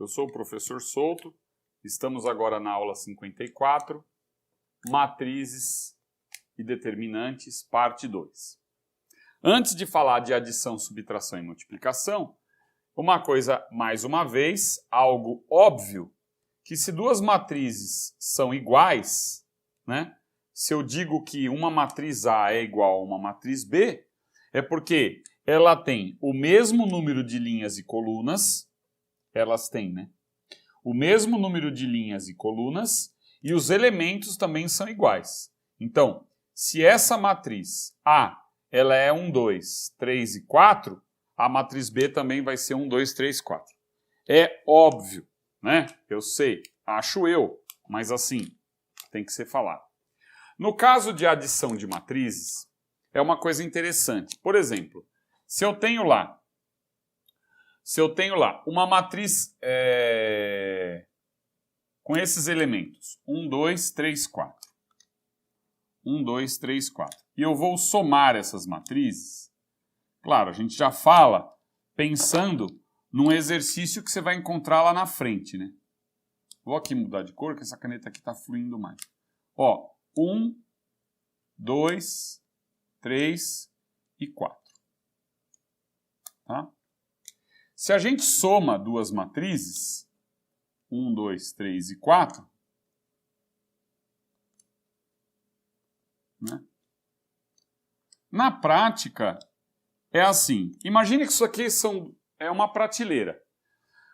Eu sou o professor Souto, estamos agora na aula 54, Matrizes e Determinantes, parte 2. Antes de falar de adição, subtração e multiplicação, uma coisa, mais uma vez, algo óbvio, que se duas matrizes são iguais, né? Se eu digo que uma matriz A é igual a uma matriz B, é porque ela tem o mesmo número de linhas e colunas, elas têm, né? O mesmo número de linhas e colunas, e os elementos também são iguais. Então, se essa matriz A ela é 1, 2, 3 e 4, a matriz B também vai ser 1, 2, 3, 4. É óbvio, né? Eu sei, acho eu, mas assim, tem que ser falado. No caso de adição de matrizes, é uma coisa interessante. Por exemplo, se eu tenho lá uma matriz com esses elementos, 1, 2, 3, 4. 1, 2, 3, 4. E eu vou somar essas matrizes. Claro, a gente já fala pensando num exercício que você vai encontrar lá na frente, né? Vou aqui mudar de cor, que essa caneta aqui está fluindo mais. Ó, 1, 2, 3 e 4. Tá? Se a gente soma duas matrizes, 1, 2, 3 e 4, né? Na prática, é assim. Imagine que isso aqui é uma prateleira.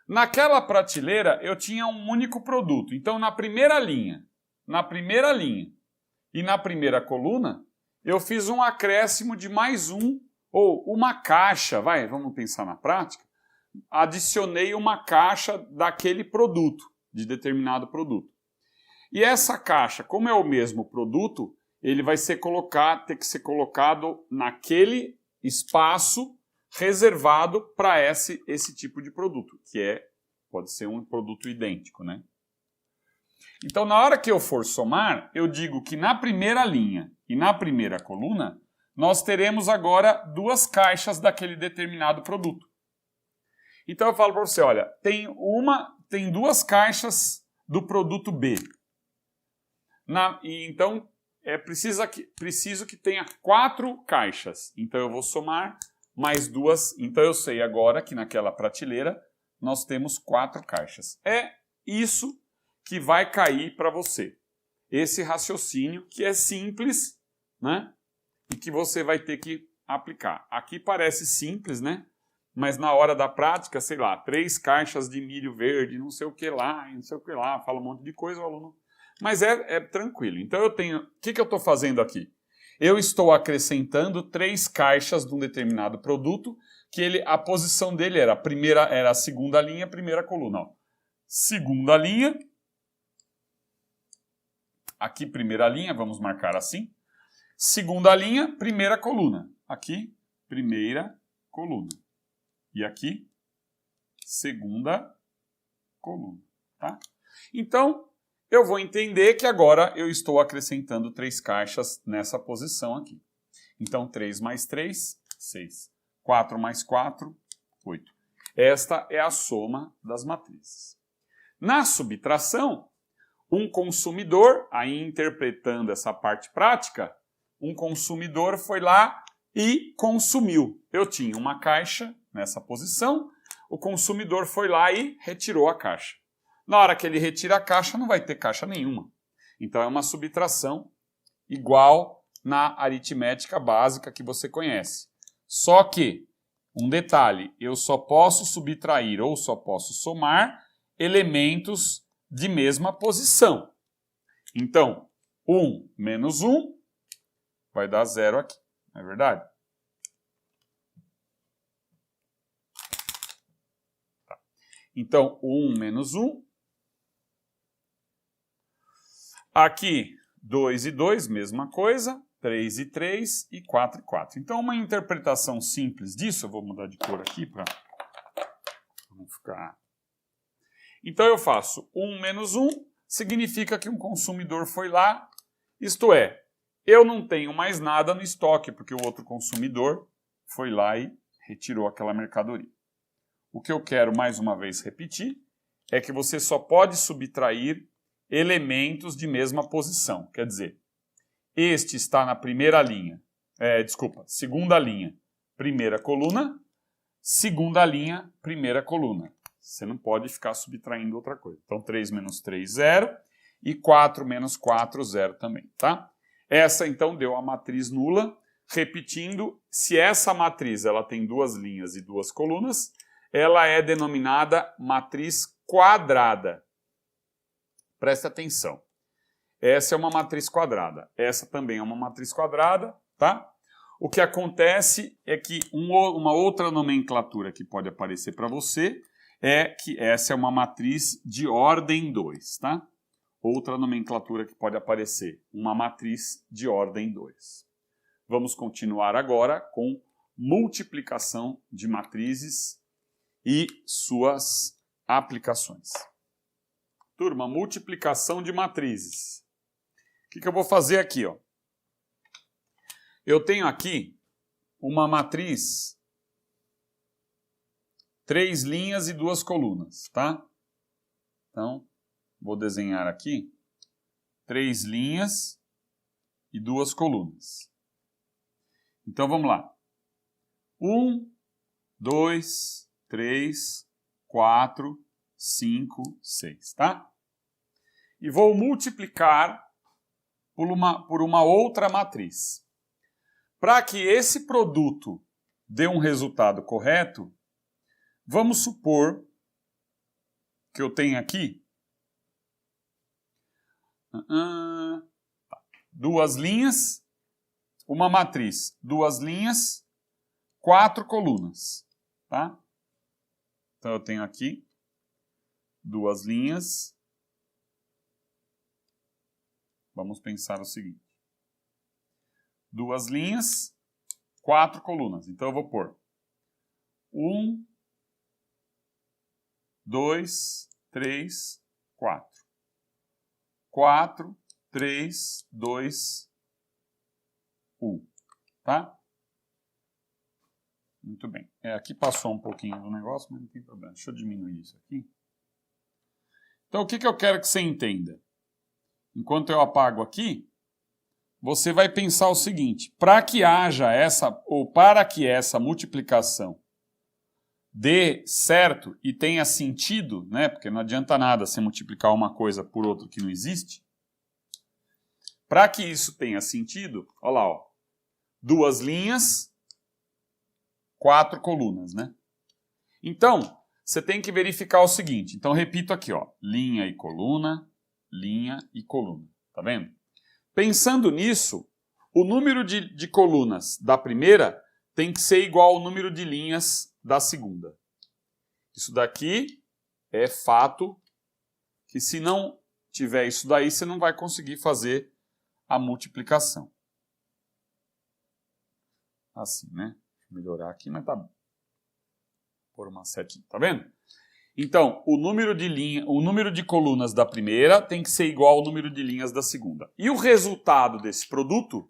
Naquela prateleira, eu tinha um único produto. Então, na primeira linha e na primeira coluna, eu fiz um acréscimo de mais um, ou uma caixa, vamos pensar na prática, adicionei uma caixa daquele produto, de determinado produto. E essa caixa, como é o mesmo produto, ele vai ter que ser colocado naquele espaço reservado para esse tipo de produto, que pode ser um produto idêntico, né? Então, na hora que eu for somar, eu digo que na primeira linha e na primeira coluna, nós teremos agora duas caixas daquele determinado produto. Então, eu falo para você, olha, tem duas caixas do produto B. Então, preciso que tenha 4 caixas. Então, eu vou somar mais duas. Então, eu sei agora que naquela prateleira nós temos 4 caixas. É isso que vai cair para você. Esse raciocínio que é simples, né? E que você vai ter que aplicar. Aqui parece simples, né? Mas na hora da prática, sei lá, 3 caixas de milho verde, não sei o que lá, fala um monte de coisa, o aluno... Mas é tranquilo. Então o que eu estou fazendo aqui? Eu estou acrescentando 3 caixas de um determinado produto, que a posição dele era a segunda linha, a primeira coluna. Ó. Segunda linha, aqui primeira linha, vamos marcar assim. Segunda linha, primeira coluna. Aqui, primeira coluna. E aqui, segunda coluna. Tá? Então, eu vou entender que agora eu estou acrescentando 3 caixas nessa posição aqui. Então, 3 mais 3, 6. 4 mais 4, 8. Esta é a soma das matrizes. Na subtração, um consumidor, aí interpretando essa parte prática, um consumidor foi lá e consumiu. Eu tinha uma caixa nessa posição, o consumidor foi lá e retirou a caixa. Na hora que ele retira a caixa, não vai ter caixa nenhuma. Então, é uma subtração igual na aritmética básica que você conhece. Só que, um detalhe, eu só posso subtrair ou só posso somar elementos de mesma posição. Então, 1 menos 1 vai dar 0 aqui, não é verdade? Tá. Então, 1 menos 1. Aqui, 2 e 2, mesma coisa. 3 e 3 e 4 e 4. Então, uma interpretação simples disso, eu vou mudar de cor aqui para não ficar... Então, eu faço 1 menos 1, significa que um consumidor foi lá, isto é, eu não tenho mais nada no estoque, porque o outro consumidor foi lá e retirou aquela mercadoria. O que eu quero, mais uma vez, repetir, é que você só pode subtrair elementos de mesma posição. Quer dizer, este está na primeira linha, segunda linha, primeira coluna, segunda linha, primeira coluna. Você não pode ficar subtraindo outra coisa. Então, 3 menos 3, 0. E 4 menos 4, 0 também, tá? Essa, então, deu a matriz nula. Repetindo, se essa matriz ela tem duas linhas e duas colunas, ela é denominada matriz quadrada. Preste atenção. Essa é uma matriz quadrada. Essa também é uma matriz quadrada, tá? O que acontece é que uma outra nomenclatura que pode aparecer para você é que essa é uma matriz de ordem 2, tá? Outra nomenclatura que pode aparecer, uma matriz de ordem 2. Vamos continuar agora com multiplicação de matrizes e suas aplicações. Turma, multiplicação de matrizes. O que eu vou fazer aqui, ó? Eu tenho aqui uma matriz, 3 linhas e 2 colunas, tá? Então, vou desenhar aqui 3 linhas e 2 colunas. Então, vamos lá. 1, 2, 3, 4, 5, 6, tá? E vou multiplicar por uma outra matriz. Para que esse produto dê um resultado correto, vamos supor que eu tenho aqui 2 linhas, uma matriz, 2 linhas, 4 colunas, tá? Então eu tenho aqui 2 linhas. Vamos pensar o seguinte. 2 linhas, 4 colunas. Então eu vou pôr 1, 2, 3, 4. 4, 3, 2, 1. Tá? Muito bem. Aqui passou um pouquinho do negócio, mas não tem problema. Deixa eu diminuir isso aqui. Então, o que eu quero que você entenda? Enquanto eu apago aqui, você vai pensar o seguinte. Para que haja essa, ou para que essa multiplicação dê certo e tenha sentido, né? Porque não adianta nada você multiplicar uma coisa por outra que não existe. Para que isso tenha sentido, olha lá, ó, 2 linhas, 4 colunas, né? Então, você tem que verificar o seguinte. Então, repito aqui, ó, linha e coluna, tá vendo? Pensando nisso, o número de colunas da primeira tem que ser igual ao número de linhas da segunda. Isso daqui é fato que se não tiver isso daí, você não vai conseguir fazer a multiplicação. Assim, né? Deixa eu melhorar aqui, mas tá bom. Por uma setinha, tá vendo? Então, o número de colunas da primeira tem que ser igual ao número de linhas da segunda. E o resultado desse produto,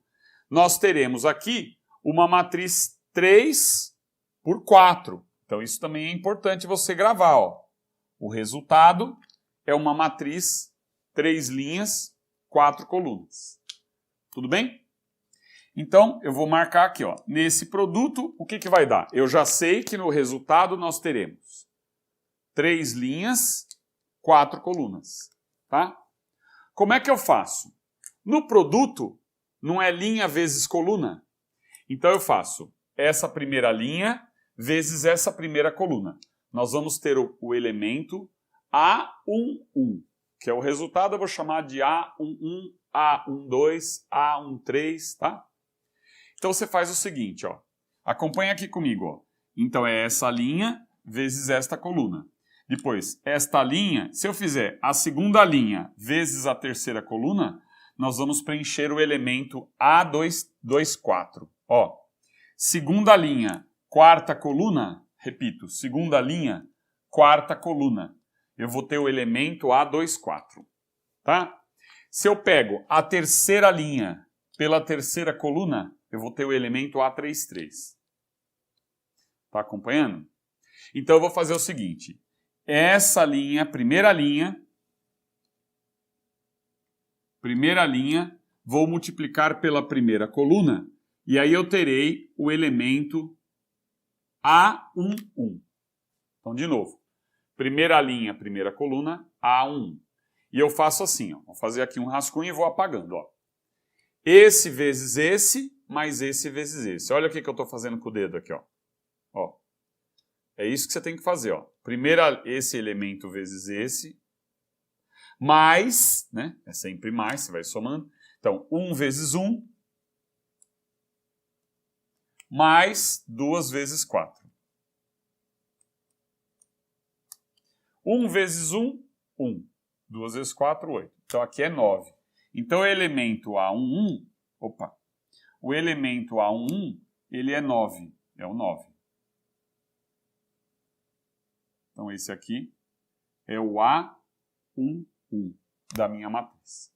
nós teremos aqui uma matriz 3 por 4. Então, isso também é importante você gravar, ó. O resultado é uma matriz 3 linhas, 4 colunas. Tudo bem? Então, eu vou marcar aqui, ó. Nesse produto, o que vai dar? Eu já sei que no resultado nós teremos 3 linhas, 4 colunas, tá? Como é que eu faço? No produto, não é linha vezes coluna. Então, eu faço essa primeira linha vezes essa primeira coluna. Nós vamos ter o elemento A11, que é o resultado, eu vou chamar de A11, A12, A13, tá? Então, você faz o seguinte, ó. Acompanha aqui comigo, ó. Então, é essa linha vezes esta coluna. Depois, esta linha, se eu fizer a segunda linha vezes a terceira coluna, nós vamos preencher o elemento A24. Ó, segunda linha, quarta coluna, repito, segunda linha, quarta coluna. Eu vou ter o elemento A24, tá? Se eu pego a terceira linha pela terceira coluna, eu vou ter o elemento A33. Tá acompanhando? Então eu vou fazer o seguinte. essa linha, primeira linha, vou multiplicar pela primeira coluna, e aí eu terei o elemento A11. Então, de novo, primeira linha, primeira coluna, A11. E eu faço assim, ó, vou fazer aqui um rascunho e vou apagando. Ó. Esse vezes esse, mais esse vezes esse. Olha o que eu estou fazendo com o dedo aqui. Ó. É isso que você tem que fazer. Ó. Primeiro esse elemento vezes esse, mais, né? É sempre mais, você vai somando. Então, 1 vezes 1, mais 2 vezes 4. 1 vezes 1, 1. 2 vezes 4, 8. Então, aqui é 9. Então, o elemento A11, o elemento A11, ele é 9. É o 9. Então, esse aqui é o A11 da minha matriz.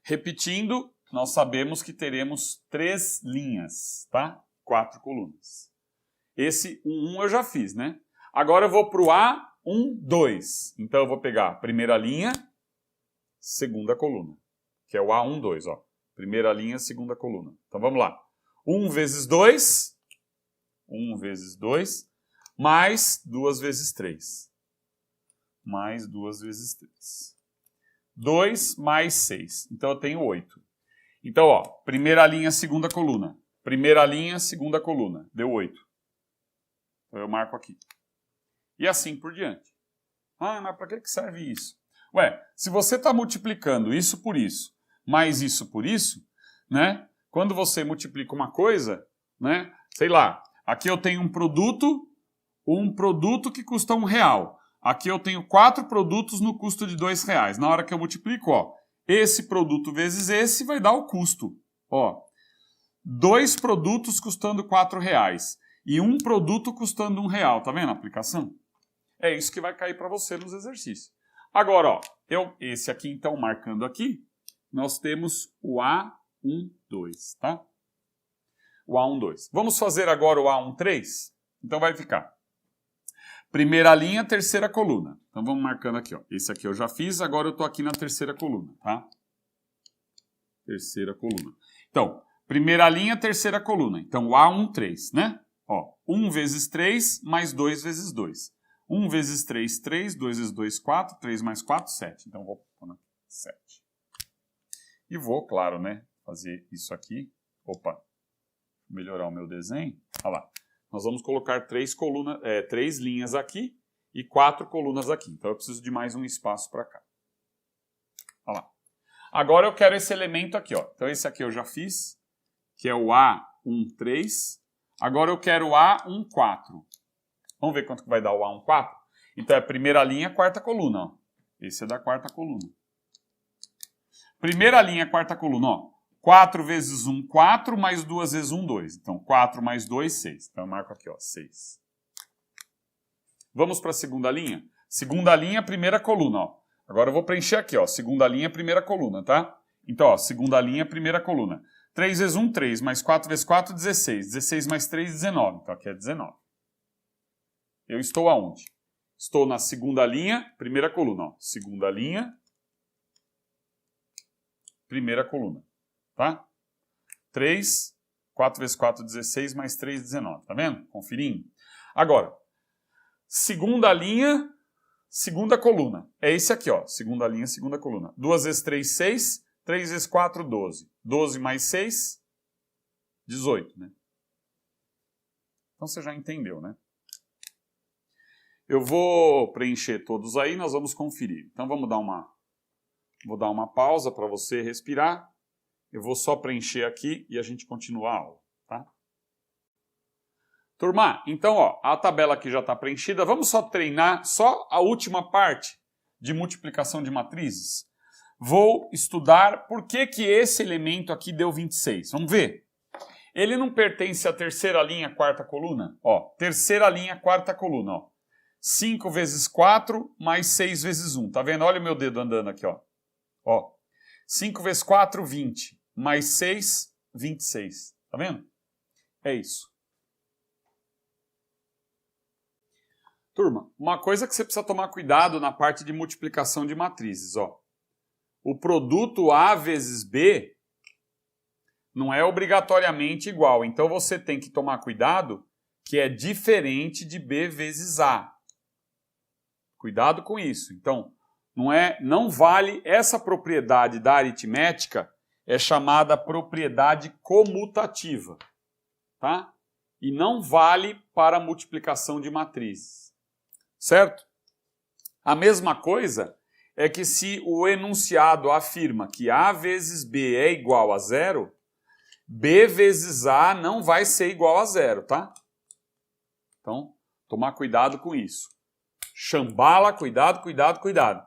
Repetindo, nós sabemos que teremos 3 linhas, tá? 4 colunas. Esse 1 eu já fiz, né? Agora eu vou para o A12. Então eu vou pegar a primeira linha, segunda coluna, que é o A12, ó. Primeira linha, segunda coluna. Então vamos lá. 1 vezes 2, 1 vezes 2, mais 2 vezes 3. Mais 2 vezes 3. 2 mais 6. Então eu tenho 8. Então, ó, primeira linha, segunda coluna. Primeira linha, segunda coluna. Deu 8. Então eu marco aqui. E assim por diante. Ah, mas para que serve isso? Ué, se você está multiplicando isso por isso, mais isso por isso, né? Quando você multiplica uma coisa, né? Sei lá, aqui eu tenho um produto que custa R$1. Aqui eu tenho 4 produtos no custo de R$2. Na hora que eu multiplico, ó, esse produto vezes esse vai dar o custo. Ó, 2 produtos custando R$4 e um produto custando R$1. Tá vendo a aplicação? É isso que vai cair para você nos exercícios. Agora, ó, esse aqui, então, marcando aqui, nós temos o A12, tá? O A12. Vamos fazer agora o A13? Então vai ficar primeira linha, terceira coluna. Então vamos marcando aqui, ó. Esse aqui eu já fiz, agora eu estou aqui na terceira coluna, tá? Terceira coluna. Então, primeira linha, terceira coluna. Então, o A13, né? Ó, 1 vezes 3 mais 2 vezes 2. 1 vezes 3, 3. 2 vezes 2, 4. 3 mais 4, 7. Então, vou pôr aqui, 7. E vou, claro, né, fazer isso aqui. Opa, melhorar o meu desenho. Olha lá. Nós vamos colocar 3 linhas aqui e 4 colunas aqui. Então, eu preciso de mais um espaço para cá. Olha lá. Agora, eu quero esse elemento aqui, ó. Então, esse aqui eu já fiz, que é o A13. Agora, eu quero o A14. Vamos ver quanto que vai dar o A14? Então, é primeira linha, quarta coluna, ó. Esse é da quarta coluna. Primeira linha, quarta coluna, ó. 4 vezes 1, 4, mais 2 vezes 1, 2. Então, 4 mais 2, 6. Então, eu marco aqui, ó, 6. Vamos para a segunda linha? Segunda linha, primeira coluna, ó. Agora eu vou preencher aqui, ó. Segunda linha, primeira coluna, tá? Então, ó, segunda linha, primeira coluna. 3 vezes 1, 3, mais 4 vezes 4, 16. 16 mais 3, 19. Então, aqui é 19. Eu estou aonde? Estou na segunda linha, primeira coluna, ó. Segunda linha, primeira coluna. Tá? 3, 4 vezes 4, 16, mais 3, 19. Tá vendo? Conferindo. Agora, segunda linha, segunda coluna. É esse aqui, ó. Segunda linha, segunda coluna. 2 vezes 3, 6. 3 vezes 4, 12. 12 mais 6, 18, né? Então você já entendeu, né? Eu vou preencher todos aí, nós vamos conferir. Então vou dar uma pausa para você respirar. Eu vou só preencher aqui e a gente continua a aula, tá? Turma, então, ó, a tabela aqui já está preenchida. Vamos só treinar só a última parte de multiplicação de matrizes. Vou estudar por que esse elemento aqui deu 26. Vamos ver. Ele não pertence à terceira linha, quarta coluna? Ó, terceira linha, quarta coluna, ó. 5 vezes 4 mais 6 vezes 1. Tá vendo? Olha o meu dedo andando aqui, ó. Ó. 5 vezes 4, 20. Mais 6, 26. Tá vendo? É isso. Turma, uma coisa que você precisa tomar cuidado na parte de multiplicação de matrizes, ó. O produto A vezes B não é obrigatoriamente igual. Então você tem que tomar cuidado que é diferente de B vezes A. Cuidado com isso. Então, não vale essa propriedade da aritmética, é chamada propriedade comutativa, tá? E não vale para a multiplicação de matrizes. Certo? A mesma coisa é que se o enunciado afirma que A vezes B é igual a zero, B vezes A não vai ser igual a zero, tá? Então, tomar cuidado com isso. Chambala, cuidado, cuidado, cuidado.